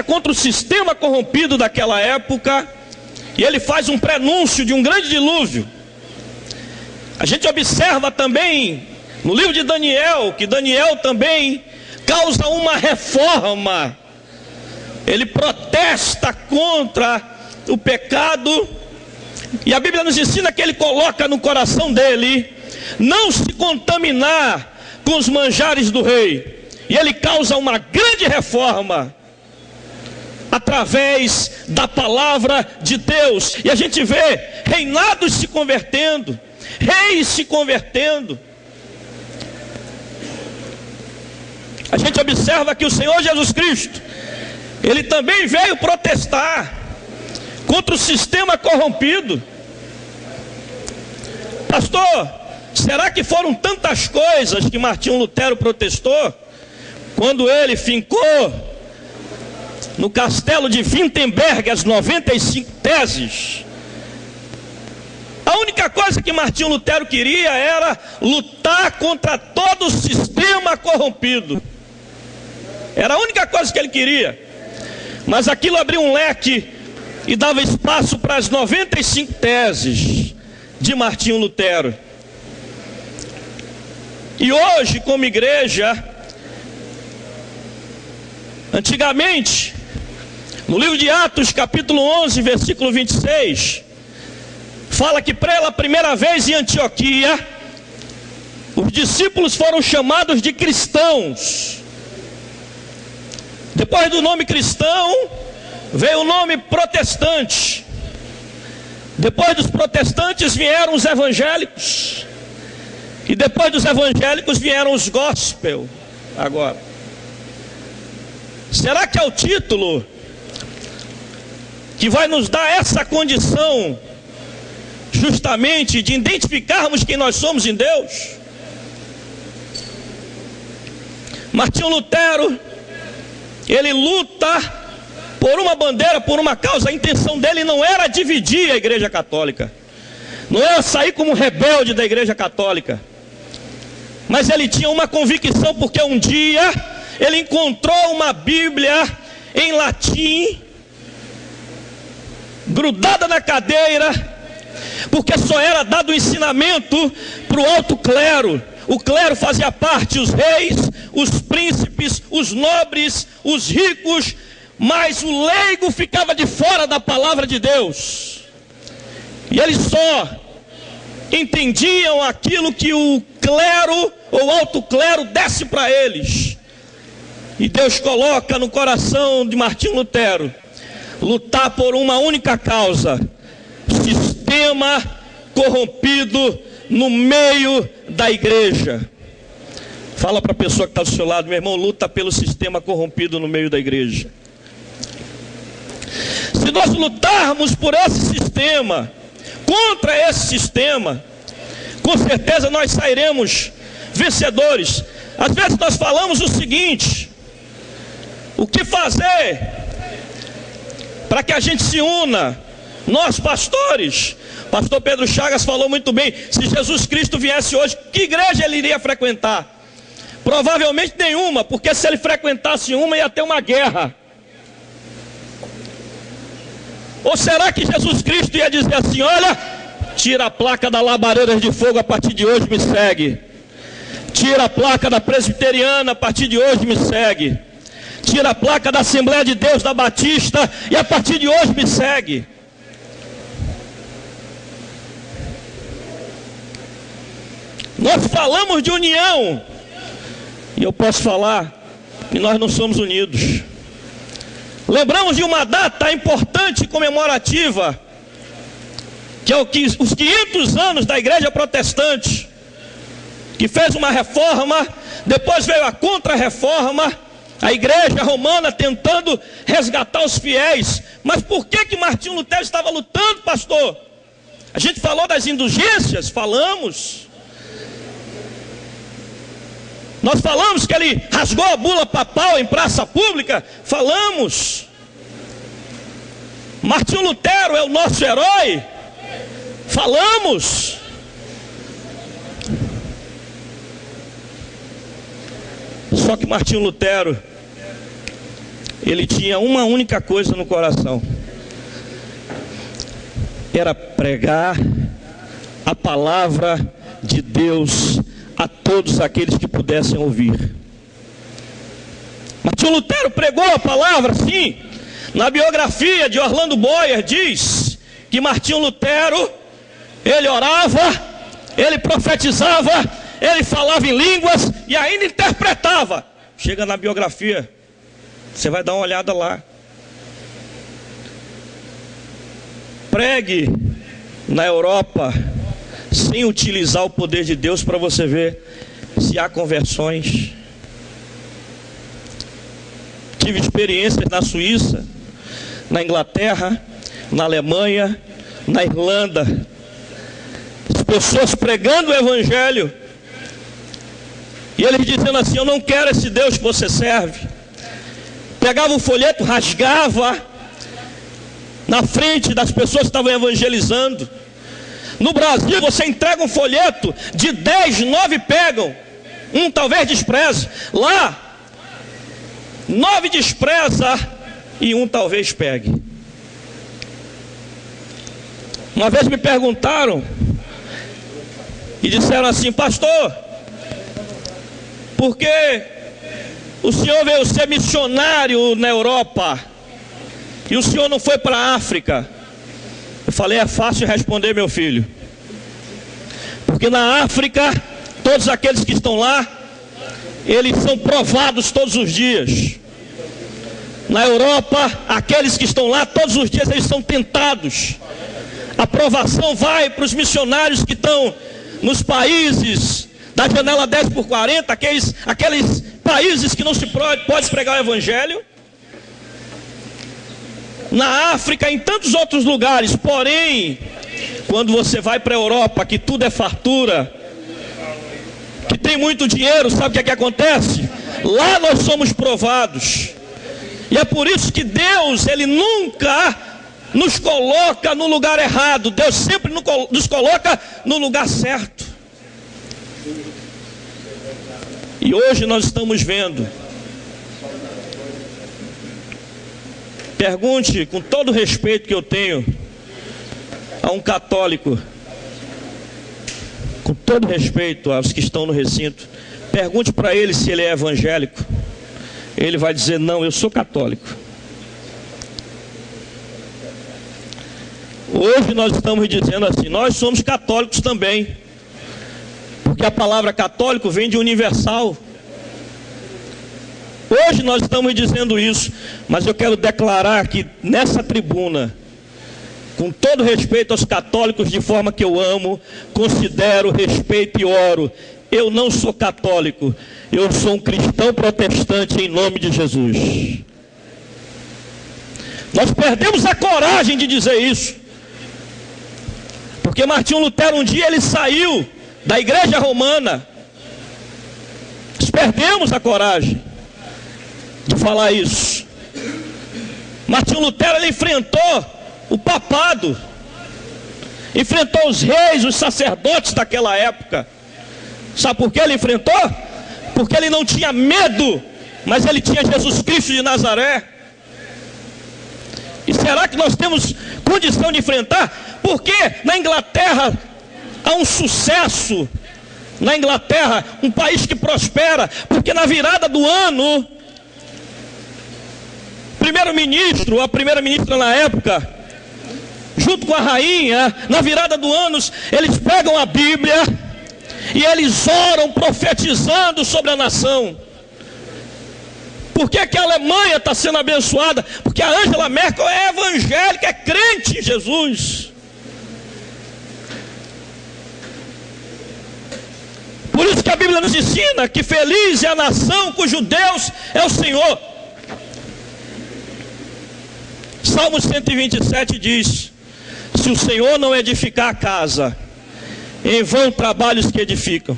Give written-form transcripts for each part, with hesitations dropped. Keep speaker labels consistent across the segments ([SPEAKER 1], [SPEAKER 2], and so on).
[SPEAKER 1] contra o sistema corrompido daquela época, e ele faz um prenúncio de um grande dilúvio. A gente observa também no livro de Daniel, que Daniel também causa uma reforma. Ele protesta contra o pecado, e a Bíblia nos ensina que ele coloca no coração dele não se contaminar com os manjares do rei, e ele causa uma grande reforma através da palavra de Deus. E a gente vê reinados se convertendo, reis se convertendo. A gente observa que o Senhor Jesus Cristo, ele também veio protestar contra o sistema corrompido. Pastor, será que foram tantas coisas que Martinho Lutero protestou quando ele fincou no castelo de Wittenberg as 95 teses? A única coisa que Martinho Lutero queria era lutar contra todo o sistema corrompido. Era a única coisa que ele queria. Mas aquilo abriu um leque e dava espaço para as 95 teses de Martinho Lutero. E hoje, como igreja, antigamente, no livro de Atos, capítulo 11, versículo 26, fala que pela primeira vez em Antioquia, os discípulos foram chamados de cristãos. Depois do nome cristão, veio o nome protestante. Depois dos protestantes vieram os evangélicos. E depois dos evangélicos vieram os gospel. Agora, será que é o título que vai nos dar essa condição justamente de identificarmos quem nós somos em Deus? Martinho Lutero, ele luta por uma bandeira, por uma causa. A intenção dele não era dividir a igreja católica, não era sair como rebelde da igreja católica, mas ele tinha uma convicção, porque um dia ele encontrou uma Bíblia em latim, grudada na cadeira, porque só era dado o ensinamento para o alto clero. O clero fazia parte, os reis, os príncipes, os nobres, os ricos, mas o leigo ficava de fora da palavra de Deus. E eles só entendiam aquilo que o clero ou alto clero desse para eles. E Deus coloca no coração de Martinho Lutero lutar por uma única causa: sistema corrompido no meio da igreja. Fala para a pessoa que está do seu lado: meu irmão, luta pelo sistema corrompido no meio da igreja. Se nós lutarmos por esse sistema, contra esse sistema, com certeza nós sairemos vencedores. Às vezes nós falamos o seguinte: o que fazer para que a gente se una? Nós pastores, pastor Pedro Chagas falou muito bem. Se Jesus Cristo viesse hoje, que igreja ele iria frequentar? Provavelmente nenhuma, porque se ele frequentasse uma, ia ter uma guerra. Ou será que Jesus Cristo ia dizer assim: olha, tira a placa da Labaredas de Fogo, a partir de hoje me segue. Tira a placa da Presbiteriana, a partir de hoje me segue. Tira a placa da Assembleia de Deus, da Batista, e a partir de hoje me segue. Nós falamos de união, e eu posso falar que nós não somos unidos. Lembramos de uma data importante, comemorativa, que é os 500 anos da igreja protestante, que fez uma reforma. Depois veio a contra-reforma, a igreja romana tentando resgatar os fiéis. Mas por que Martinho Lutero estava lutando, pastor? A gente falou das indulgências, falamos. Nós falamos que ele rasgou a bula papal em praça pública, falamos. Martinho Lutero é o nosso herói, falamos. Só que Martinho Lutero, ele tinha uma única coisa no coração: era pregar a palavra de Deus a todos aqueles que pudessem ouvir. Martinho Lutero pregou a palavra, sim. Na biografia de Orlando Boyer diz que Martinho Lutero, ele orava, ele profetizava, ele falava em línguas e ainda interpretava. Chega na biografia, você vai dar uma olhada lá. Pregue na Europa sem utilizar o poder de Deus para você ver se há conversões. Tive experiências na Suíça, na Inglaterra, na Alemanha, na Irlanda. As pessoas pregando o Evangelho e eles dizendo assim: eu não quero esse Deus que você serve. Pegava o folheto, rasgava na frente das pessoas que estavam evangelizando. No Brasil, você entrega um folheto, de 10, 9 pegam, um talvez despreze. Lá, 9 despreza e um talvez pegue. Uma vez me perguntaram e disseram assim: pastor, por que o senhor veio ser missionário na Europa e o senhor não foi para a África? Eu falei: é fácil responder, meu filho, porque na África, todos aqueles que estão lá, eles são provados todos os dias. Na Europa, aqueles que estão lá, todos os dias eles são tentados. A provação vai para os missionários que estão nos países da janela 10x40, aqueles países que não se pode pregar o Evangelho. Na África, em tantos outros lugares. Porém, quando você vai para a Europa, que tudo é fartura, que tem muito dinheiro, sabe o que acontece? Lá nós somos provados. E é por isso que Deus, Ele nunca nos coloca no lugar errado. Deus sempre nos coloca no lugar certo. E hoje nós estamos vendo. Pergunte, com todo o respeito que eu tenho a um católico, com todo respeito aos que estão no recinto, pergunte para ele se ele é evangélico. Ele vai dizer: não, eu sou católico. Hoje nós estamos dizendo assim: nós somos católicos também, porque a palavra católico vem de universal. Hoje nós estamos dizendo isso, mas eu quero declarar que nessa tribuna, com todo respeito aos católicos, de forma que eu amo, considero, respeito e oro, eu não sou católico, eu sou um cristão protestante em nome de Jesus. Nós perdemos a coragem de dizer isso, porque Martinho Lutero um dia ele saiu da igreja romana. Nós perdemos a coragem de falar isso. Martinho Lutero ele enfrentou o papado, enfrentou os reis, os sacerdotes daquela época. Sabe por que ele enfrentou? Porque ele não tinha medo, mas ele tinha Jesus Cristo de Nazaré. E será que nós temos condição de enfrentar? Porque na Inglaterra há um sucesso. Na Inglaterra, um país que prospera, porque na virada do ano, primeiro-ministro, a primeira-ministra na época, junto com a rainha, na virada do ano, eles pegam a Bíblia e eles oram profetizando sobre a nação. Por que a Alemanha está sendo abençoada? Porque a Angela Merkel é evangélica, é crente em Jesus. Por isso que a Bíblia nos ensina que feliz é a nação cujo Deus é o Senhor. Salmo 127 diz: se o Senhor não edificar a casa, em vão trabalhos que edificam.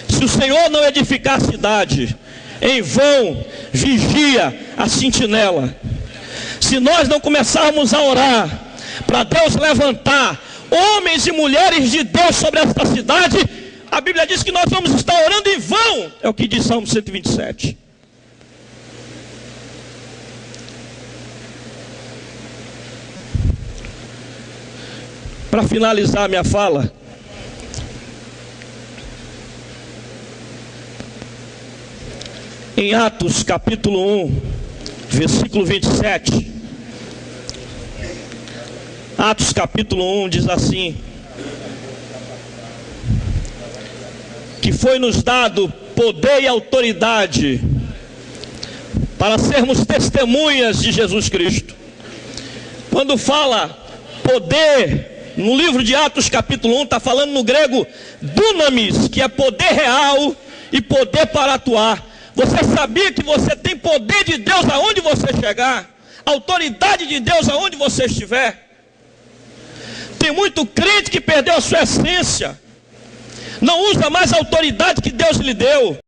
[SPEAKER 1] Se o Senhor não edificar a cidade, em vão vigia a sentinela. Se nós não começarmos a orar para Deus levantar homens e mulheres de Deus sobre esta cidade, a Bíblia diz que nós vamos estar orando em vão. É o que diz Salmo 127. para finalizar minha fala, em Atos capítulo 1, versículo 27, Atos capítulo 1 diz assim: que foi nos dado poder e autoridade para sermos testemunhas de Jesus Cristo. Quando fala poder, no livro de Atos capítulo 1, está falando no grego dunamis, que é poder real e poder para atuar. Você sabia que você tem poder de Deus aonde você chegar? Autoridade de Deus aonde você estiver? Tem muito crente que perdeu a sua essência, não usa mais a autoridade que Deus lhe deu.